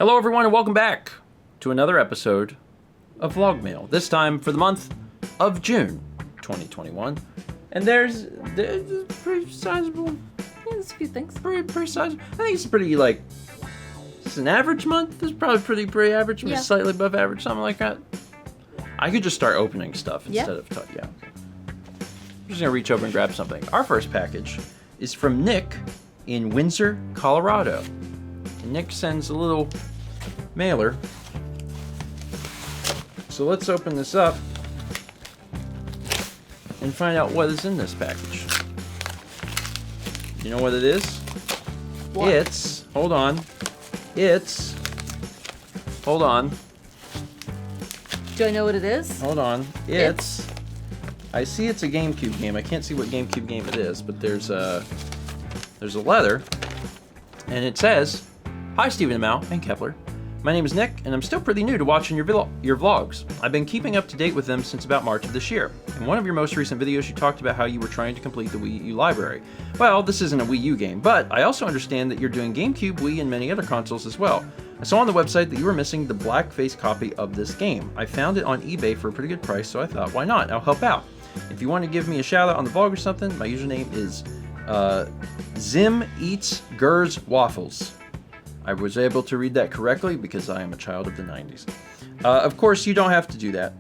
Hello everyone and welcome back to another episode of VlogMail. This time for the month of June 2021. And there's pretty sizable. Yeah, there's a few things. Pretty sizable. I think it's pretty it's an average month. It's probably pretty average, Yeah. slightly above average, something like that. I could just start opening stuff instead of talking. Yeah. I'm just gonna reach over and grab something. Our first package is from Nick in Windsor, Colorado. And Nick sends a little mailer. So let's open this up and find out what is in this package. You know what it is? What? Hold on. Do I know what it is? Hold on. I see it's a GameCube game. I can't see what GameCube game it is, but there's a letter, and it says, "Hi Stephen and Mal and Kepler. My name is Nick, and I'm still pretty new to watching your vlogs. I've been keeping up to date with them since about March of this year. In one of your most recent videos, you talked about how you were trying to complete the Wii U library. Well, this isn't a Wii U game, but I also understand that you're doing GameCube, Wii, and many other consoles as well. I saw on the website that you were missing the blackface copy of this game. I found it on eBay for a pretty good price, so I thought, why not? I'll help out. If you want to give me a shout out on the vlog or something, my username is Zim Eats Gers Waffles." I was able to read that correctly because I am a child of the 90s. Of course, you don't have to do that.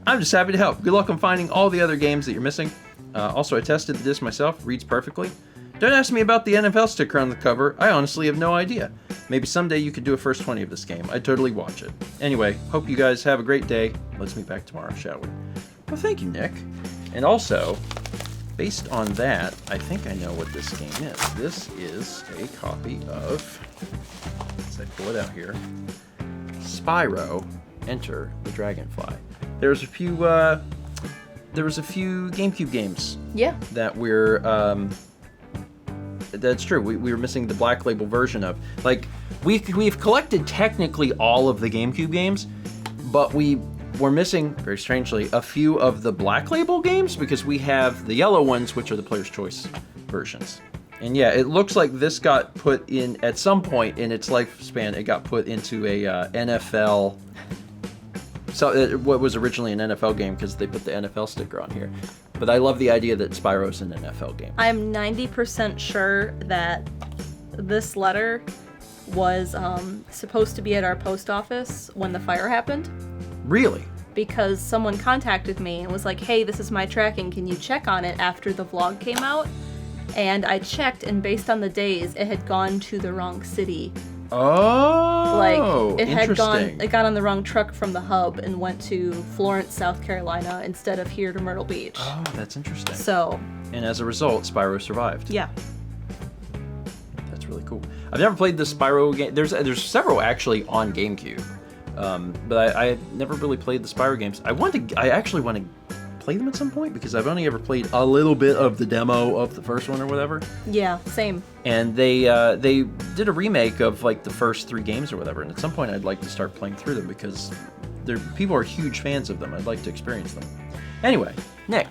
I'm just happy to help. Good luck on finding all the other games that you're missing. Also, I tested the disc myself. Reads perfectly. Don't ask me about the NFL sticker on the cover. I honestly have no idea. Maybe someday you could do a first 20 of this game. I'd totally watch it. Anyway, hope you guys have a great day. Let's meet back tomorrow, shall we? Well, thank you, Nick. And also, based on that, I think I know what this game is. This is a copy of, let's pull it out here, Spyro, Enter the Dragonfly. There was a few GameCube games. Yeah. That that's true. We were missing the Black Label version of. We've collected technically all of the GameCube games, but we're missing, very strangely, a few of the Black Label games because we have the yellow ones, which are the Player's Choice versions. And yeah, it looks like this got put in, at some point in its lifespan, it got put into a NFL, what was originally an NFL game because they put the NFL sticker on here. But I love the idea that Spyro's an NFL game. I'm 90% sure that this letter was supposed to be at our post office when the fire happened. Really? Because someone contacted me and was like, hey, this is my tracking, can you check on it after the vlog came out? And I checked, and based on the days, it had gone to the wrong city. Oh, it got on the wrong truck from the hub and went to Florence, South Carolina, instead of here to Myrtle Beach. Oh, that's interesting. So. And as a result, Spyro survived. Yeah. That's really cool. I've never played the Spyro game. There's several actually on GameCube. But I never really played the Spyro games. I actually want to play them at some point because I've only ever played a little bit of the demo of the first one or whatever. Yeah, same. And they did a remake of the first 3 games or whatever. And at some point I'd like to start playing through them because people are huge fans of them. I'd like to experience them. Anyway, Nick,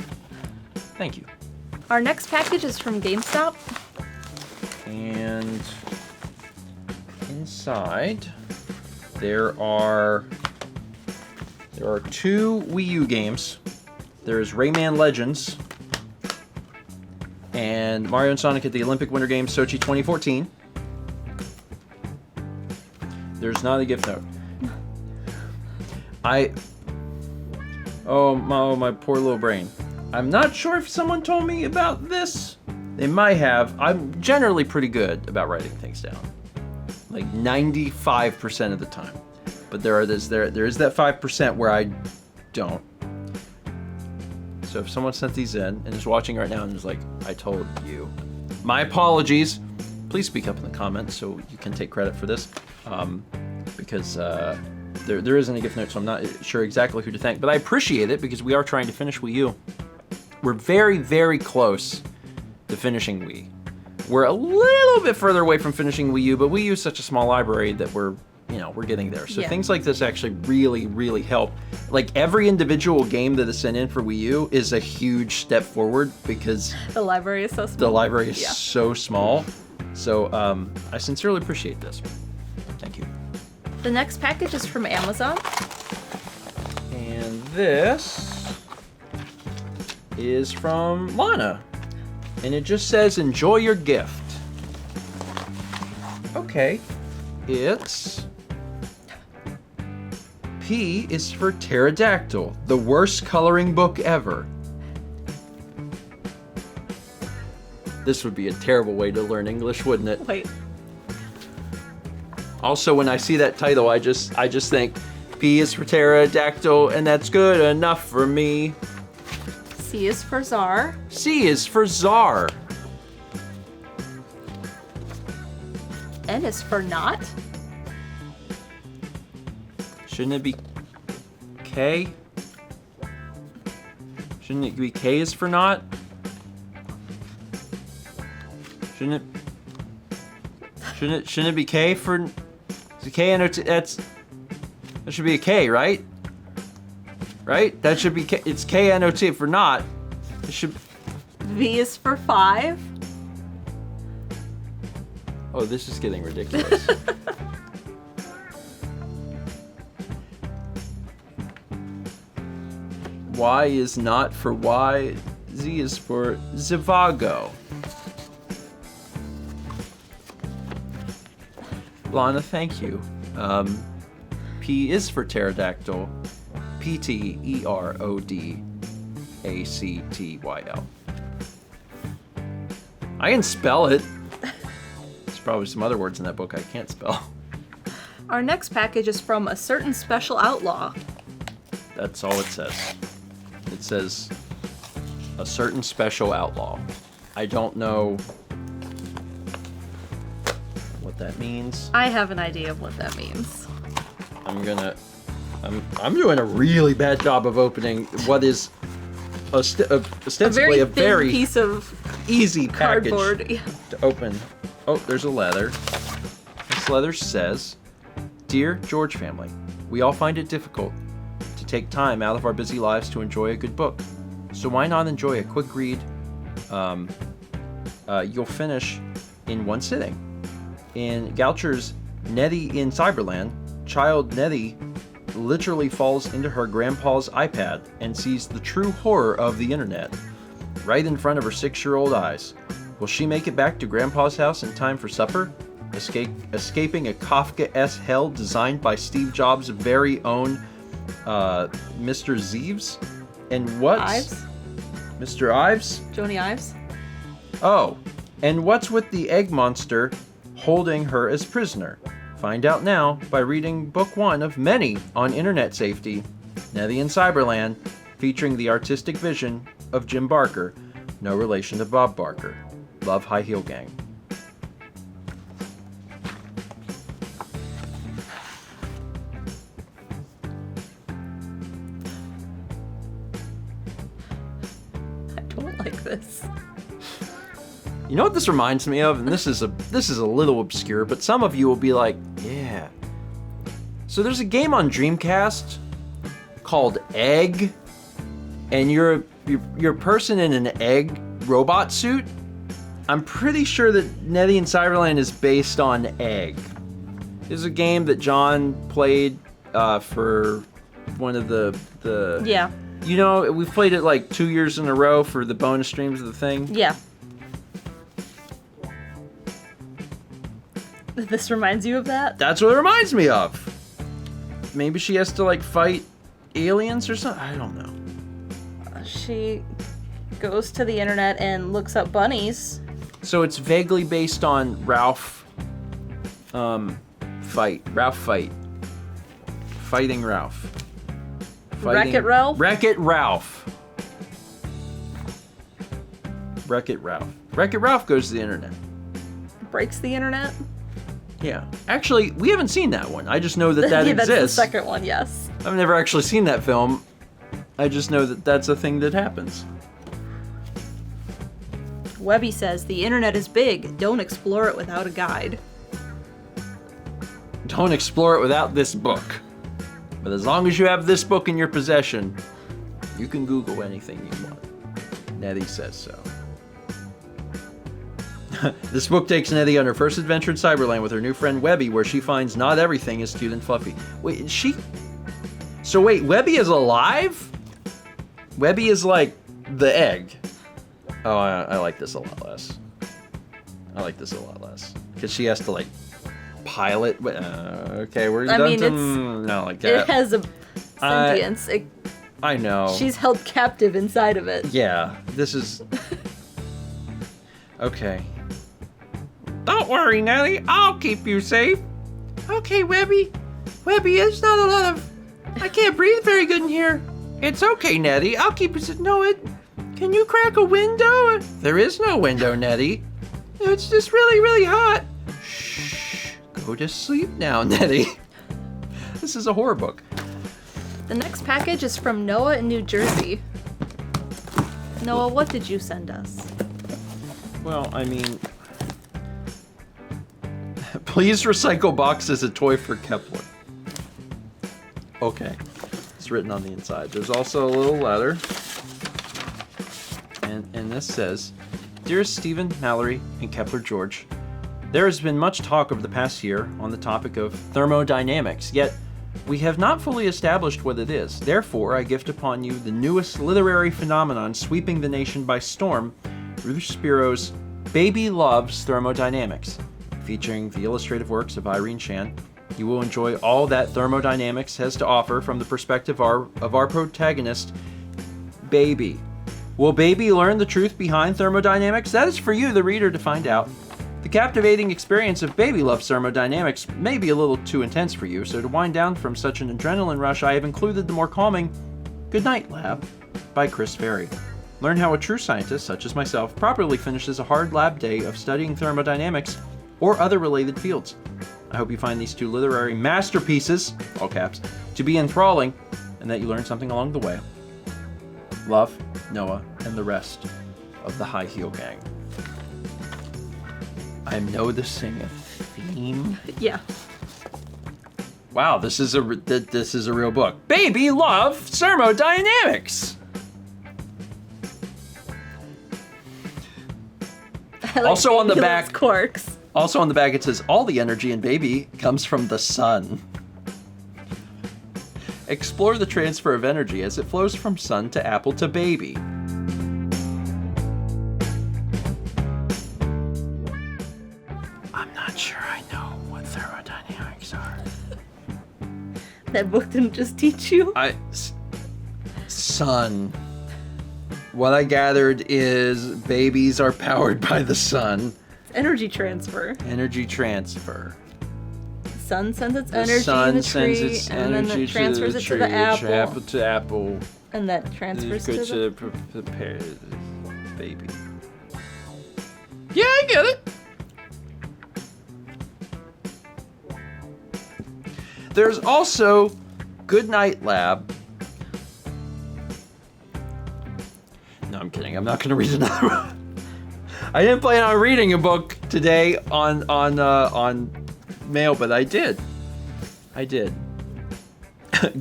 thank you. Our next package is from GameStop. And inside there are 2 Wii U games. There's Rayman Legends and Mario and Sonic at the Olympic Winter Games Sochi 2014. There's not a gift note. My poor little brain. I'm not sure if someone told me about this. They might have. I'm generally pretty good about writing things down. 95% of the time. But there is that 5% where I don't. So if someone sent these in and is watching right now and is like, I told you, my apologies. Please speak up in the comments so you can take credit for this. Because there isn't a gift note, so I'm not sure exactly who to thank. But I appreciate it because we are trying to finish Wii U. We're very, very close to finishing Wii. We're a little bit further away from finishing Wii U, but Wii U is such a small library that we're getting there. So things like this actually really, really help. Every individual game that is sent in for Wii U is a huge step forward because the library is so small. The library is so small. So I sincerely appreciate this. Thank you. The next package is from Amazon. And this is from Lana. And it just says, enjoy your gift. Okay. It's... P is for pterodactyl, the worst coloring book ever. This would be a terrible way to learn English, wouldn't it? Wait. Also, when I see that title, I just think P is for pterodactyl, and that's good enough for me. C is for czar. C is for czar. N is for not. Shouldn't it be K? Shouldn't it be K is for not? Shouldn't it be K for... Is it K and that should be a K, right? Right? That should be K. It's K-N-O-T for not. It should... V is for 5. Oh, this is getting ridiculous. Y is not for Y. Z is for Zivago. Lana, thank you. P is for pterodactyl. P-T-E-R-O-D-A-C-T-Y-L. I can spell it. There's probably some other words in that book I can't spell. Our next package is from a certain special outlaw. That's all it says. It says a certain special outlaw. I don't know what that means. I have an idea of what that means. I'm doing a really bad job of opening what is ostensibly a very thin piece of easy package cardboard. Yeah. to open. Oh, there's a letter. This letter says, "Dear George family, we all find it difficult to take time out of our busy lives to enjoy a good book. So why not enjoy a quick read you'll finish in one sitting? In Goucher's Nettie in Cyberland, child Nettie literally falls into her grandpa's iPad and sees the true horror of the internet right in front of her 6-year-old eyes. Will she make it back to grandpa's house in time for supper? Escaping a Kafka-esque hell designed by Steve Jobs' very own Mr. Zeeves? And what's... Ives? Mr. Ives? Joni Ives? Oh, and what's with the egg monster holding her as prisoner? Find out now by reading book 1 of many on internet safety, Nettie in Cyberland, featuring the artistic vision of Jim Barker, no relation to Bob Barker. Love, High Heel Gang." I don't like this. You know what this reminds me of? And this is a little obscure, but some of you will be like, yeah. So there's a game on Dreamcast called Egg, and you're a person in an egg robot suit. I'm pretty sure that Nettie in Cyberland is based on Egg. It's a game that John played for one of the Yeah. You know, we've played it like 2 years in a row for the bonus streams of the thing. Yeah. This reminds you of that? That's what it reminds me of. Maybe she has to like fight aliens or something. I don't know. She goes to the internet and looks up bunnies. So it's vaguely based on Ralph. Fight. Fighting Ralph. Wreck-It Ralph? Wreck-It Ralph. Wreck-It Ralph. Wreck-It Ralph goes to the internet. Breaks the internet? Yeah. Actually, we haven't seen that one. I just know that Yeah, exists. that's the second one, yes. I've never actually seen that film. I just know that that's a thing that happens. Webby says, the internet is big. Don't explore it without a guide. Don't explore it without this book. But as long as you have this book in your possession, you can Google anything you want. Nettie says so. This book takes Nettie on her first adventure in Cyberland with her new friend Webby, where she finds not everything is cute and fluffy. Wait, is she... So wait, Webby is alive? Webby is like the egg. Oh, I like this a lot less. I like this a lot less. Because she has to, like, pilot... okay, we're done. I mean, no, like that. It has a sentience. I know. She's held captive inside of it. Yeah, this is... Okay. Don't worry, Nellie. I'll keep you safe. Okay, Webby. Webby, it's not a lot of... I can't breathe very good in here. It's okay, Nettie. I'll keep you... No, it... Can you crack a window? There is no window, Nettie. It's just really, really hot. Shh. Go to sleep now, Nettie. This is a horror book. The next package is from Noah in New Jersey. Noah, what did you send us? Well, I mean... Please recycle box as a toy for Kepler. Okay. It's written on the inside. There's also a little letter. And this says, Dearest Stephen, Mallory, and Kepler George, there has been much talk over the past year on the topic of thermodynamics, yet we have not fully established what it is. Therefore, I gift upon you the newest literary phenomenon sweeping the nation by storm, Ruth Spiro's Baby Loves Thermodynamics. Featuring the illustrative works of Irene Shan, you will enjoy all that thermodynamics has to offer from the perspective of our protagonist, Baby. Will Baby learn the truth behind thermodynamics? That is for you, the reader, to find out. The captivating experience of Baby Loves Thermodynamics may be a little too intense for you, so to wind down from such an adrenaline rush, I have included the more calming Good Night Lab by Chris Ferry. Learn how a true scientist, such as myself, properly finishes a hard lab day of studying thermodynamics or other related fields. I hope you find these two literary masterpieces, all caps, to be enthralling, and that you learn something along the way. Love, Noah, and the rest of the High Heel Gang. I know this sing a theme. Yeah. Wow, this is a real book. Baby Love Thermodynamics. Like also on the Baby back, Loves Quarks. Also on the back, it says all the energy in Baby comes from the sun. Explore the transfer of energy as it flows from sun to apple to baby. I'm not sure I know what thermodynamics are. That book didn't just teach you? Sun. What I gathered is babies are powered by the sun. It's energy transfer. Energy transfer. Sun sends its energy sun in the sends tree, its and then energy it transfers to it to the apple, apple to apple. and that transfers to the... Baby. Yeah, I get it. There's also Good Night Lab. No, I'm kidding. I'm not going to read another one. I didn't plan on reading a book today on mail, but I did.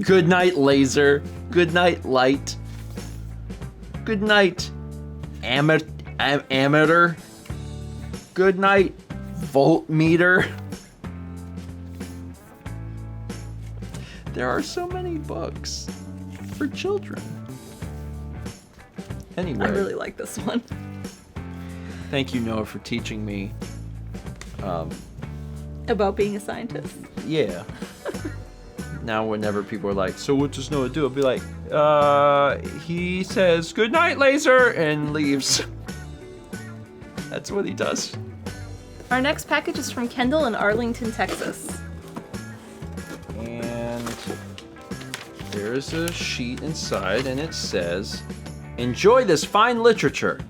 Good night, laser. Good night, light. Good night, amateur. Good night, voltmeter. There are so many books for children. Anyway. I really like this one. Thank you, Noah, for teaching me. About being a scientist. Yeah. Now whenever people are like, so what does Noah do? I'll be like, he says, good night, laser, and leaves. That's what he does. Our next package is from Kendall in Arlington, Texas. And there's a sheet inside, and it says, enjoy this fine literature.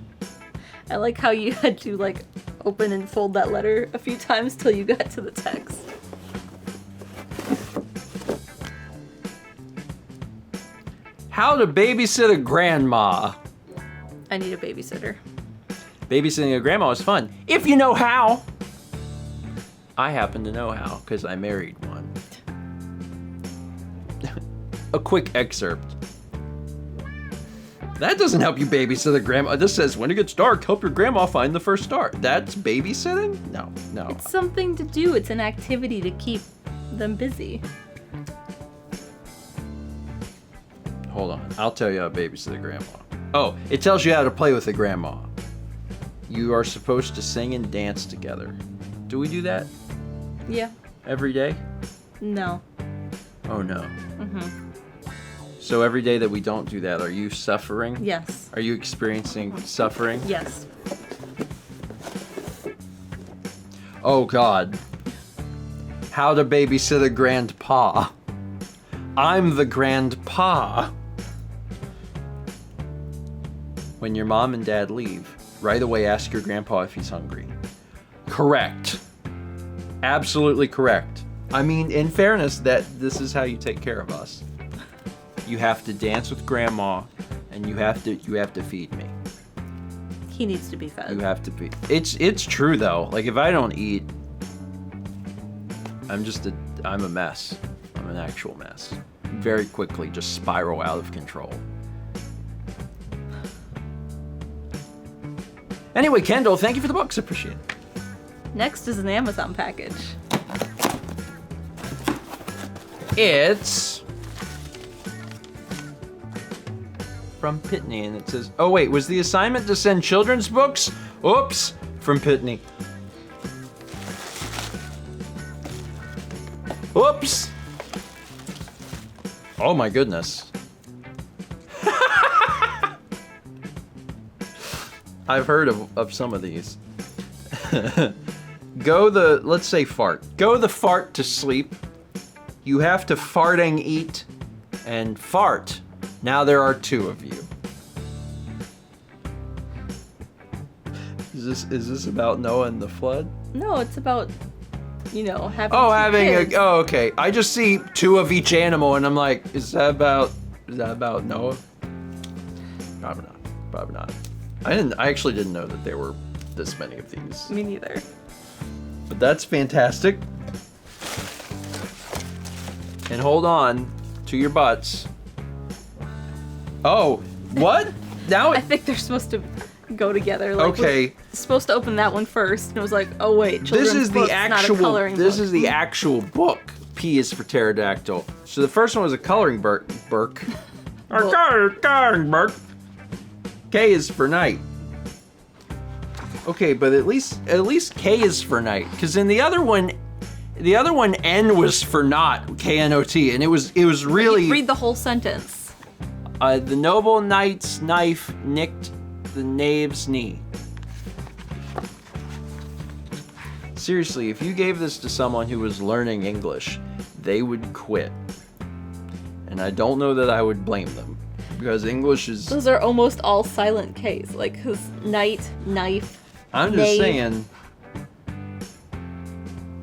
I like how you had to like open and fold that letter a few times till you got to the text. How to babysit a grandma. I need a babysitter. Babysitting a grandma is fun, if you know how. I happen to know how, because I married one. A quick excerpt. That doesn't help you babysit a grandma. This says, when it gets dark, help your grandma find the first star. That's babysitting? No. It's something to do. It's an activity to keep them busy. Hold on. I'll tell you how to babysit a grandma. Oh, it tells you how to play with a grandma. You are supposed to sing and dance together. Do we do that? Yeah. Every day? No. Oh, no. Mm-hmm. So every day that we don't do that, are you suffering? Yes. Are you experiencing suffering? Yes. Oh, God. How to babysit a grandpa. I'm the grandpa. When your mom and dad leave, right away ask your grandpa if he's hungry. Correct. Absolutely correct. I mean, in fairness, this is how you take care of us. You have to dance with grandma, and you have to feed me. He needs to be fed. You have to be. It's true though. Like if I don't eat, I'm a mess. I'm an actual mess. Very quickly just spiral out of control. Anyway, Kendall, thank you for the books. Appreciate it. Next is an Amazon package. It's from Pitney, and it says, oh wait, was the assignment to send children's books? Oops, from Pitney. Oops. Oh my goodness. I've heard of some of these. Let's say fart. Go the fart to sleep. You have to farting eat and fart. Now there are two of you. Is this about Noah and the flood? No, it's about, having kids. Okay. I just see two of each animal and I'm like, is that about Noah? Probably not. I actually didn't know that there were this many of these. Me neither. But that's fantastic. And hold on to your butts. Oh, what? Now I think they're supposed to go together. Okay. Supposed to open that one first, and it was like, oh wait, children's books, not a coloring book. This is the actual book. P is for pterodactyl. So the first one was a coloring book. Coloring book. K is for night. Okay, but at least K is for night, because in the other one, N was for not, K-N-O-T, and it was really. Read the whole sentence. The noble knight's knife nicked the knave's knee. Seriously, if you gave this to someone who was learning English, they would quit. And I don't know that I would blame them, because English is. Those are almost all silent Ks, like his knight, knife. I'm just saying.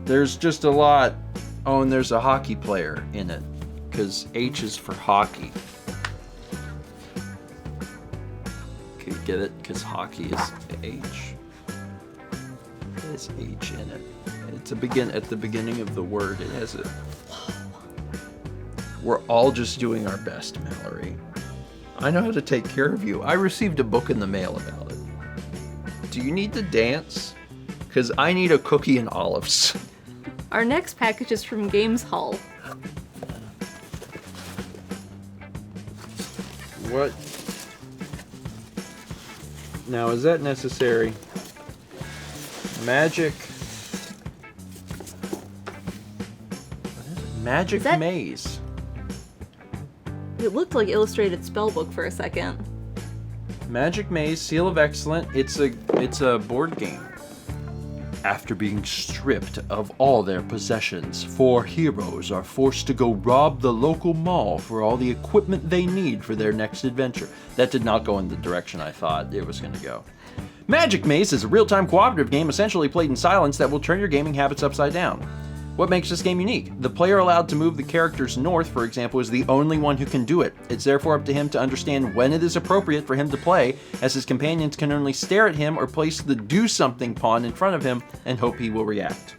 There's just a lot. Oh, and there's a hockey player in it, because H is for hockey. Get it? Because hockey is H. There's H in it. It's at the beginning of the word. It has it. We're all just doing our best, Mallory. I know how to take care of you. I received a book in the mail about it. Do you need to dance? Because I need a cookie and olives. Our next package is from Games Hall. What? Now, is that necessary? Magic. What is it? Magic Maze. It looked like illustrated spellbook for a second. Magic Maze, Seal of Excellence. It's a board game. After being stripped of all their possessions, 4 heroes are forced to go rob the local mall for all the equipment they need for their next adventure. That did not go in the direction I thought it was going to go. Magic Maze is a real-time cooperative game essentially played in silence that will turn your gaming habits upside down. What makes this game unique? The player allowed to move the characters north, for example, is the only one who can do it. It's therefore up to him to understand when it is appropriate for him to play, as his companions can only stare at him or place the do something pawn in front of him and hope he will react.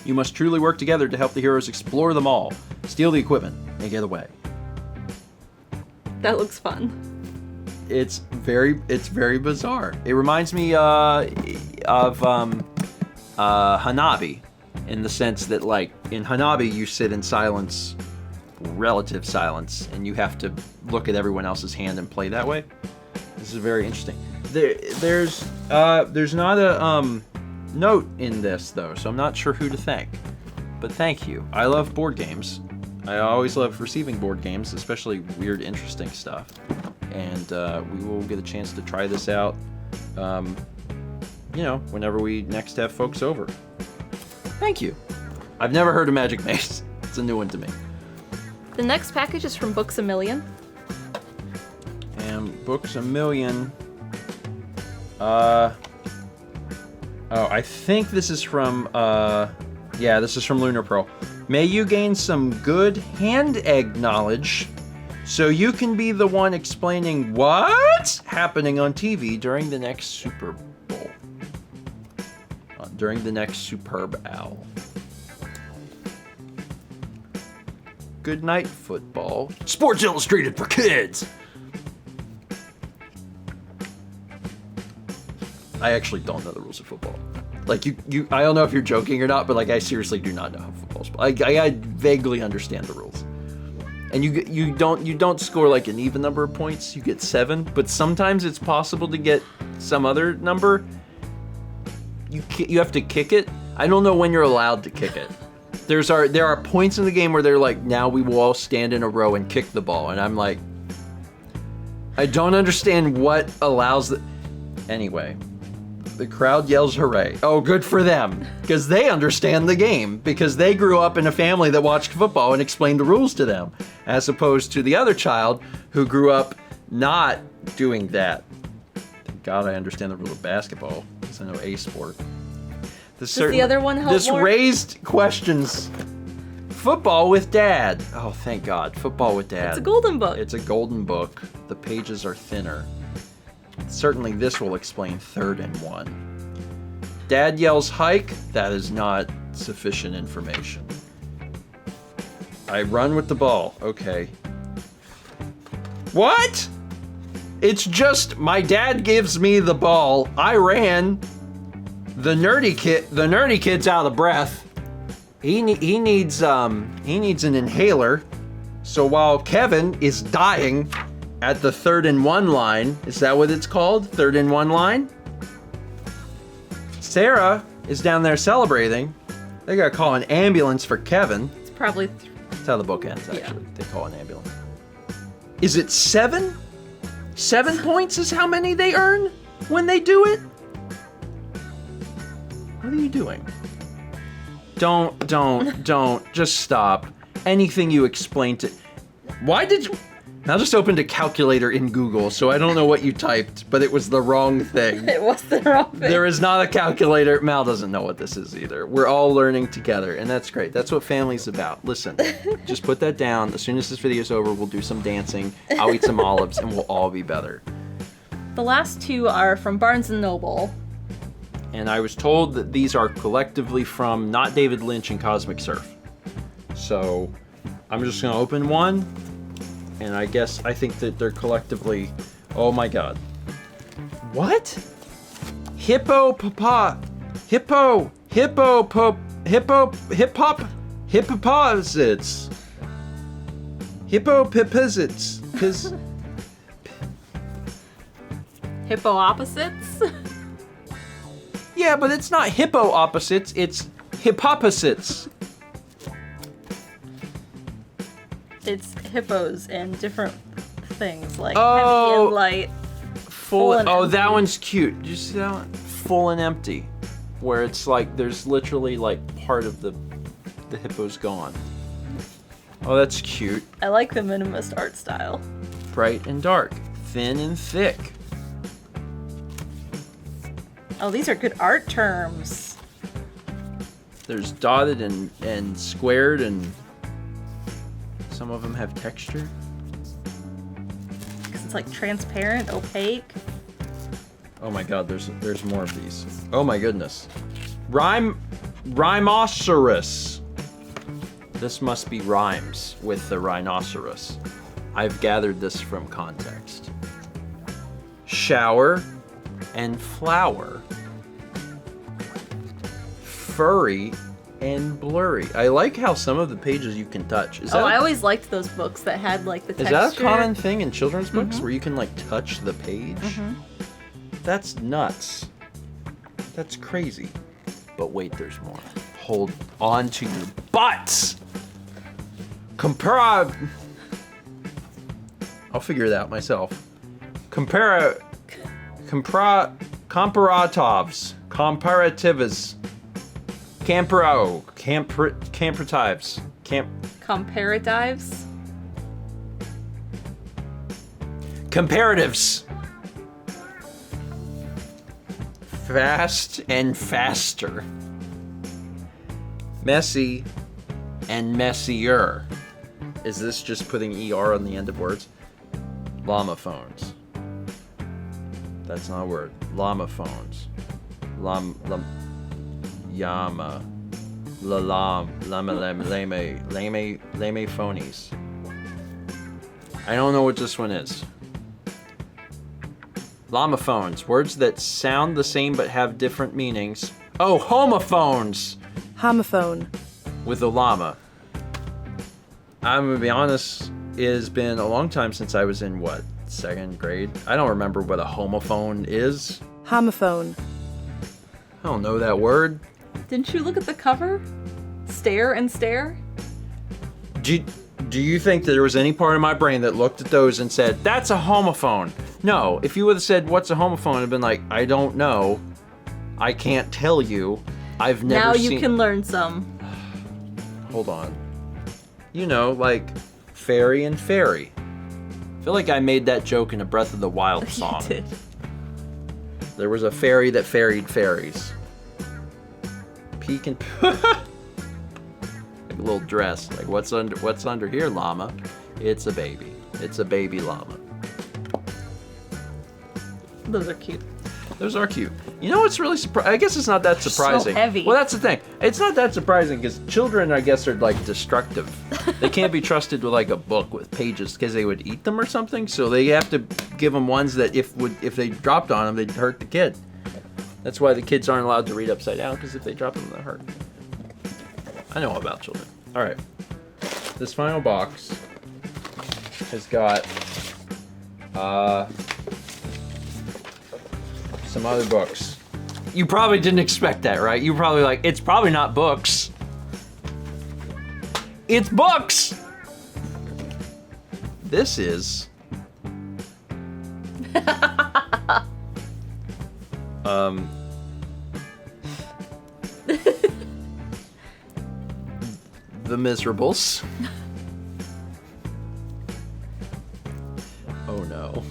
You must truly work together to help the heroes explore the mall, steal the equipment, and get away. That looks fun. It's very bizarre. It reminds me of Hanabi, in the sense that, like, in Hanabi you sit in silence, relative silence, and you have to look at everyone else's hand and play that way. This is very interesting. There's not a note in this though, so I'm not sure who to thank. But thank you. I love board games. I always love receiving board games, especially weird, interesting stuff. And we will get a chance to try this out, whenever we next have folks over. Thank you. I've never heard of Magic Maze. It's a new one to me. The next package is from Books A Million. And Books A Million. I think this is from, this is from Lunar Pearl. May you gain some good hand egg knowledge so you can be the one explaining what's happening on TV during the next Super Bowl. During the next Superb Owl. Good night, football. Sports Illustrated for kids! I actually don't know the rules of football. Like, I don't know if you're joking or not, but, like, I seriously do not know how football's played. I vaguely understand the rules. And you don't score, like, an even number of points. You get 7, but sometimes it's possible to get some other number. You have to kick it. I don't know when you're allowed to kick it. There are points in the game where they're like, now we will all stand in a row and kick the ball, and I'm like, I don't understand what allows the. Anyway. The crowd yells hooray. Oh, good for them. Because they understand the game. Because they grew up in a family that watched football and explained the rules to them. As opposed to the other child who grew up not doing that. Thank God I understand the rule of basketball. Because I know a sport. Does the other one help this more? raised questions. Football with Dad. Oh, thank God. Football with Dad. It's a golden book. It's a golden book. The pages are thinner. Certainly this will explain 3rd and 1. Dad yells hike. That is not sufficient information. I run with the ball. Okay. What? It's just my dad gives me the ball. I ran. The nerdy kid's out of breath. He needs an inhaler. So while Kevin is dying at the 3rd and 1 line, is that what it's called? 3rd and 1 line? Sarah is down there celebrating. They gotta call an ambulance for Kevin. It's probably. That's how the book ends, actually. Yeah. They call an ambulance. Is it 7? 7 points is how many they earn when they do it? What are you doing? Don't. Just stop. Anything you explain to. Why did you. I just opened a calculator in Google, so I don't know what you typed, but it was the wrong thing. It was the wrong thing. There is not a calculator. Mal doesn't know what this is either. We're all learning together, and that's great. That's what family's about. Listen, just put that down. As soon as this video's over, we'll do some dancing. I'll eat some olives, and we'll all be better. The last 2 are from Barnes & Noble. And I was told that these are collectively from not David Lynch and Cosmic Surf. So I'm just going to open one. And I think that they're collectively, oh my God. What? Hippoposits. Hippo opposites? Yeah, but it's not hippo opposites, it's hippoposites. It's hippos and different things, like heavy and light. Full and empty. That one's cute. Did you see that one? Full and empty. Where it's like, there's literally like part of the hippo's gone. Oh, that's cute. I like the minimalist art style. Bright and dark. Thin and thick. Oh, these are good art terms. There's dotted and squared, and some of them have texture. Because it's like transparent, opaque. Oh my God, there's more of these. Oh my goodness. Rhinoceros. This must be rhymes with the rhinoceros. I've gathered this from context. shower, and flower. Furry and blurry. I like how some of the pages you can touch. I always liked those books that had like the texture. Is that a common thing in children's books where you can like touch the page? That's nuts. That's crazy. But wait, there's more. Hold on to your butts. I'll figure that out myself. Comparatives. Comparatives. Comparatives. Comparatives. Fast and faster. Messy and messier. Is this just putting ER on the end of words? Llama phones. That's not a word. Llama phones. Yama. Lame phonies. I don't know what this one is. Llama phones. Words that sound the same but have different meanings. Oh, homophones! Homophone. With a llama. I'm gonna be honest, it has been a long time since I was in, what, 2nd grade? I don't remember what a homophone is. Homophone. I don't know that word. Didn't you look at the cover? Stare and stare? Do you think that there was any part of my brain that looked at those and said, that's a homophone? No. If you would have said, what's a homophone? I'd have been like, I don't know. I can't tell you. I've never seen... Now you can learn some. Hold on. You know, like fairy and fairy. I feel like I made that joke in a Breath of the Wild song. You did. There was a fairy that ferried fairies. Peek and... like a little dress. Like, what's under here, llama? It's a baby. It's a baby llama. Those are cute. Those are cute. You know what's really surprising? I guess it's not that surprising. So heavy. Well, that's the thing. It's not that surprising because children, I guess, are like destructive. They can't be trusted with like a book with pages because they would eat them or something. So they have to give them ones that if they dropped on them, they'd hurt the kid. That's why the kids aren't allowed to read upside down, because if they drop them, they'll hurt. I know all about children. All right. This final box has got some other books. You probably didn't expect that, right? You were probably like, it's probably not books. It's books! This is... The Miserables. Oh no.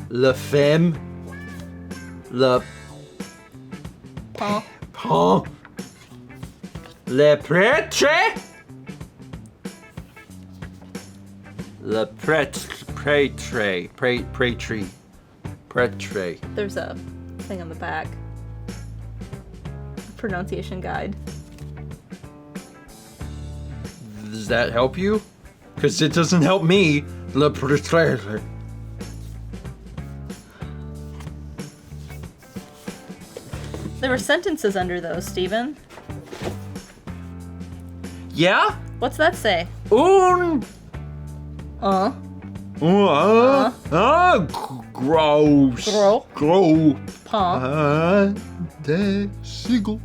La Femme. La... Paw. Paw. Le Prêtre. Le Prêtre. Prêtre. There's a thing on the back. Pronunciation guide. Does that help you? Because it doesn't help me. Le Prêtre. There were sentences under those, Stephen. Yeah? What's that say? Un... Gross. Gros. Gros. Paw. Des Siegel.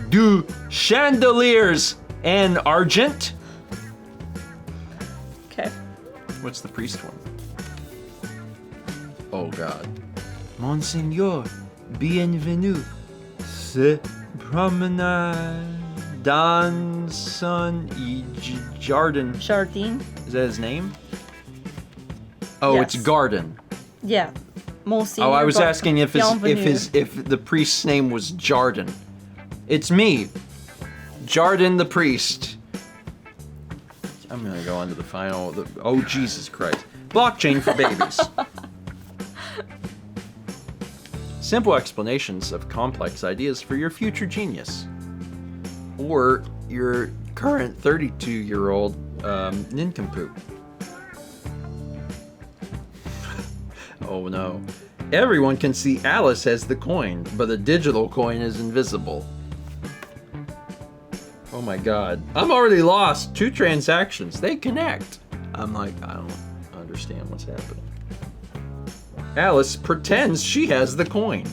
Du chandeliers and argent. Okay. What's the priest one? Oh God. Monseigneur, bienvenue. Se promenade dans son jardin. Jardin. Is that his name? Oh, Yes. it's garden. Yeah. Monsignor. Oh, I was asking if Bienvenue. if the priest's name was Jardin. It's me, Jardin the priest. I'm gonna go on to the final. Oh Jesus Christ! Blockchain for babies. Simple explanations of complex ideas for your future genius, or your current 32-year-old nincompoop. Oh no. Everyone can see Alice has the coin, but the digital coin is invisible. Oh my god. I'm already lost. 2 transactions. They connect. I'm like, I don't understand what's happening. Alice pretends she has the coin.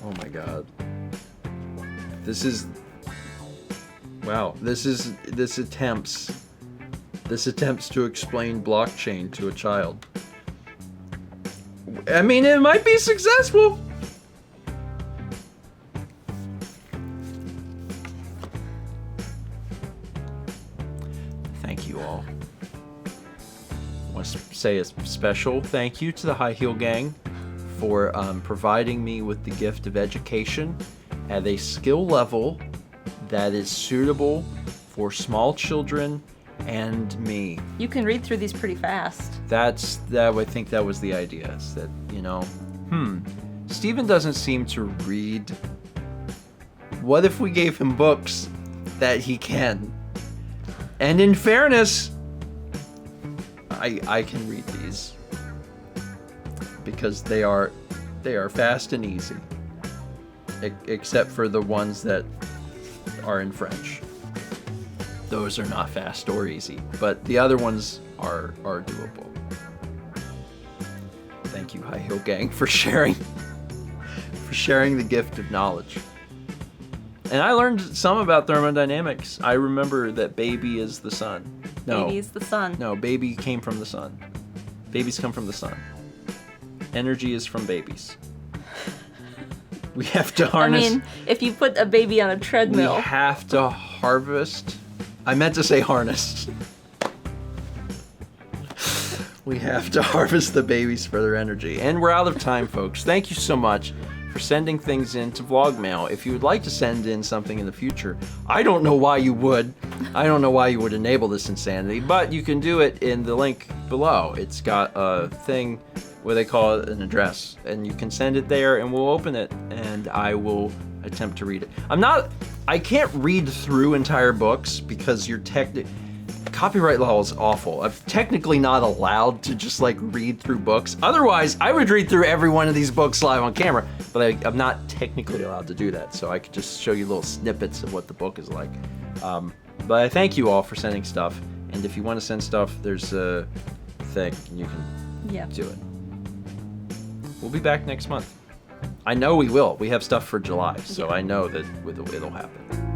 Oh my god. This is... Wow. This attempts to explain blockchain to a child. I mean, it might be successful. Thank you all. I want to say a special thank you to the High Heel Gang for providing me with the gift of education at a skill level that is suitable for small children and me. You can read through these pretty fast. I think that was the idea. Is that, Stephen doesn't seem to read. What if we gave him books that he can? And in fairness, I can read these because they are fast and easy, except for the ones that are in French. Those are not fast or easy, but the other ones are doable. Thank you, High Heel Gang, for sharing the gift of knowledge. And I learned some about thermodynamics. I remember that baby is the sun. No. Baby is the sun. No, baby came from the sun. Babies come from the sun. Energy is from babies. We have to harness... I mean, if you put a baby on a treadmill... We have to harvest... I meant to say harness. We have to harvest the babies for their energy. And we're out of time, folks. Thank you so much for sending things in to VlogMail. If you would like to send in something in the future, I don't know why you would. I don't know why you would enable this insanity, but you can do it in the link below. It's got a thing where they call it an address, and you can send it there, and we'll open it, and I will attempt to read it. I can't read through entire books because copyright law is awful. I'm technically not allowed to just read through books. Otherwise, I would read through every one of these books live on camera, but I'm not technically allowed to do that, so I could just show you little snippets of what the book is like. But I thank you all for sending stuff, and if you want to send stuff, there's a thing, and you can do it. We'll be back next month. I know we will. We have stuff for July, so I know that it'll happen.